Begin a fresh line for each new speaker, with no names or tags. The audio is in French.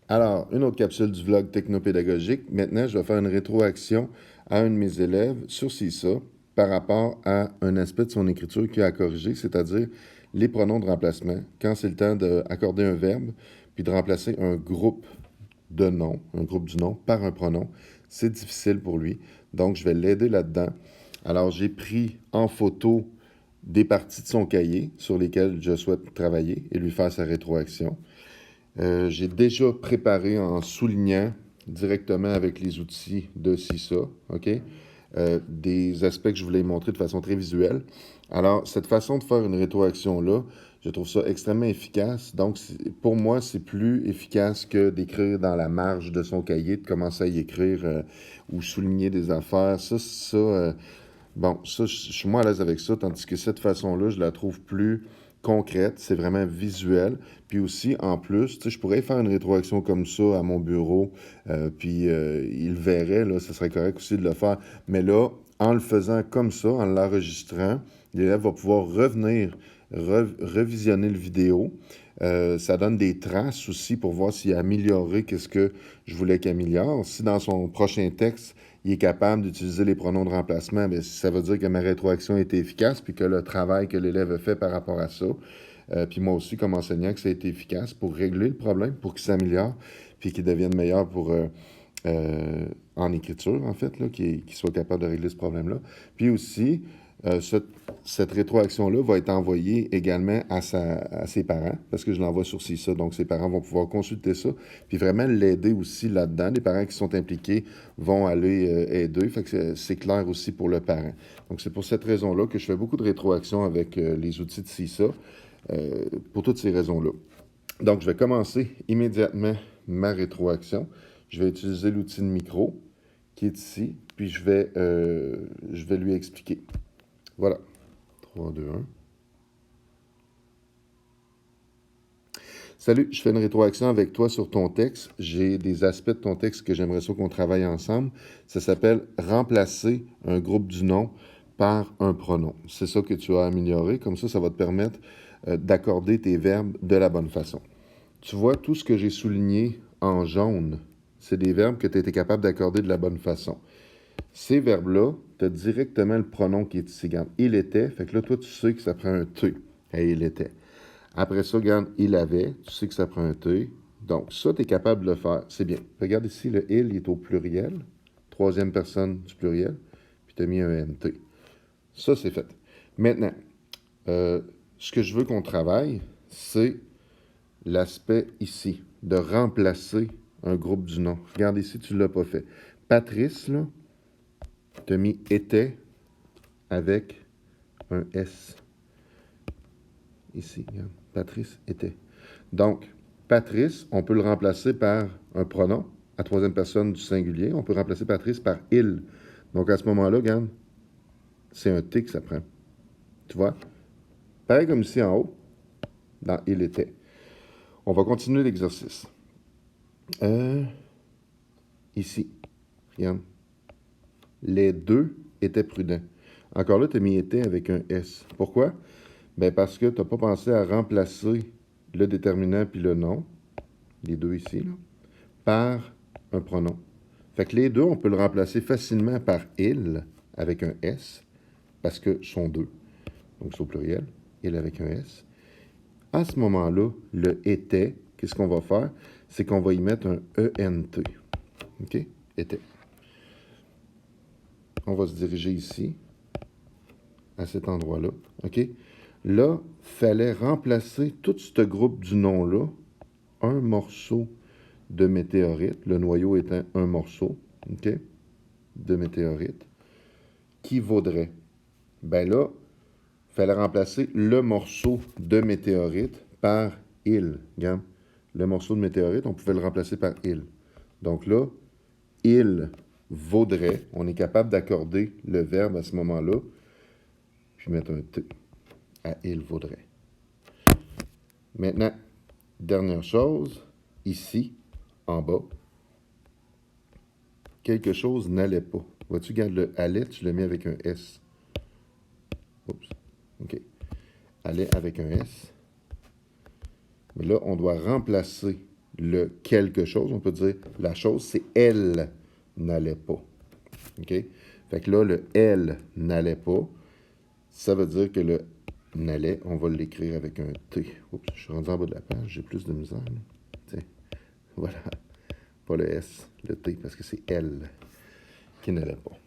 Alors, une autre capsule du vlog technopédagogique. Maintenant, je vais faire une rétroaction à un de mes élèves sur CISA par rapport à un aspect de son écriture qu'il a à corriger, c'est-à-dire les pronoms de remplacement. Quand c'est le temps d'accorder un verbe, puis de remplacer un groupe de noms, un groupe du nom, par un pronom, c'est difficile pour lui. Donc, je vais l'aider là-dedans. Alors, j'ai pris en photo des parties de son cahier sur lesquelles je souhaite travailler et lui faire sa rétroaction. J'ai déjà préparé en soulignant directement avec les outils de CISA, OK? Des aspects que je voulais montrer de façon très visuelle. Alors, cette façon de faire une rétroaction-là, je trouve ça extrêmement efficace. Donc, pour moi, c'est plus efficace que d'écrire dans la marge de son cahier, de commencer à y écrire ou souligner des affaires. Bon, ça, je suis moins à l'aise avec ça, tandis que cette façon-là, je la trouve plus concrète, c'est vraiment visuel. Puis aussi, en plus, tu sais, je pourrais faire une rétroaction comme ça à mon bureau, puis il verrait, là, ce serait correct aussi de le faire. Mais là, en le faisant comme ça, en l'enregistrant, l'élève va pouvoir revenir, revisionner le vidéo. Ça donne des traces aussi pour voir s'il a amélioré qu'est-ce que je voulais qu'il améliore. Si dans son prochain texte, il est capable d'utiliser les pronoms de remplacement, bien, ça veut dire que ma rétroaction a été efficace, puis que le travail que l'élève a fait par rapport à ça, puis moi aussi comme enseignant, que ça a été efficace pour régler le problème, pour qu'il s'améliore, puis qu'il devienne meilleur en écriture, en fait, qu'il soit capable de régler ce problème-là. Puis aussi, cette rétroaction-là va être envoyée également à ses parents, parce que je l'envoie sur CISA, donc ses parents vont pouvoir consulter ça, puis vraiment l'aider aussi là-dedans. Les parents qui sont impliqués vont aller aider, fait que c'est clair aussi pour le parent. Donc c'est pour cette raison-là que je fais beaucoup de rétroaction avec les outils de CISA, pour toutes ces raisons-là. Donc je vais commencer immédiatement ma rétroaction. Je vais utiliser l'outil de micro qui est ici, puis je vais lui expliquer. Voilà. 3, 2, 1. Salut, je fais une rétroaction avec toi sur ton texte. J'ai des aspects de ton texte que j'aimerais ça qu'on travaille ensemble. Ça s'appelle remplacer un groupe du nom par un pronom. C'est ça que tu as amélioré. Comme ça va te permettre d'accorder tes verbes de la bonne façon. Tu vois, tout ce que j'ai souligné en jaune, c'est des verbes que tu as été capable d'accorder de la bonne façon. Ces verbes-là, tu as directement le pronom qui est ici. Regarde, il était. Fait que là, toi, tu sais que ça prend un T. Et il était. Après ça, regarde, il avait. Tu sais que ça prend un T. Donc, ça, tu es capable de le faire. C'est bien. Regarde ici, le il est au pluriel. Troisième personne du pluriel. Puis tu as mis un NT. Ça, c'est fait. Maintenant, ce que je veux qu'on travaille, c'est l'aspect ici, de remplacer un groupe du nom. Regarde ici, tu ne l'as pas fait. Patrice, là, tu as mis était avec un S. Ici, regarde. Patrice était. Donc, Patrice, on peut le remplacer par un pronom à troisième personne du singulier. On peut remplacer Patrice par il. Donc, à ce moment-là, regarde, c'est un T que ça prend. Tu vois? Pareil comme ici en haut, dans il était. On va continuer l'exercice. Ici, regarde. Les deux étaient prudents. Encore là, tu as mis était avec un S. Pourquoi? Ben parce que tu n'as pas pensé à remplacer le déterminant puis le nom, les deux ici, là, par un pronom. Fait que les deux, on peut le remplacer facilement par il avec un S, parce que sont deux. Donc c'est au pluriel, il avec un S. À ce moment-là, le était, qu'est-ce qu'on va faire? C'est qu'on va y mettre un ENT. OK? Était. On va se diriger ici, à cet endroit-là. OK? Là, il fallait remplacer tout ce groupe du nom-là, un morceau de météorite, le noyau étant un morceau, OK, de météorite, qui vaudrait. Ben là, il fallait remplacer le morceau de météorite par il. Regarde, le morceau de météorite, on pouvait le remplacer par il. Donc là, il vaudrait, on est capable d'accorder le verbe à ce moment-là, puis mettre un T à il vaudrait. Maintenant, dernière chose, ici, en bas, quelque chose n'allait pas. Vois-tu, regarde le allait, tu le mets avec un S. Oups. OK. Allait avec un S. Mais là, on doit remplacer le quelque chose, on peut dire la chose, c'est elle n'allait pas. OK? Fait que là, le elle n'allait pas, ça veut dire que le n'allait, on va l'écrire avec un T. Oups, je suis rendu en bas de la page, j'ai plus de misère. Là. Tiens, voilà. Pas le S, le T, parce que c'est elle qui n'allait pas.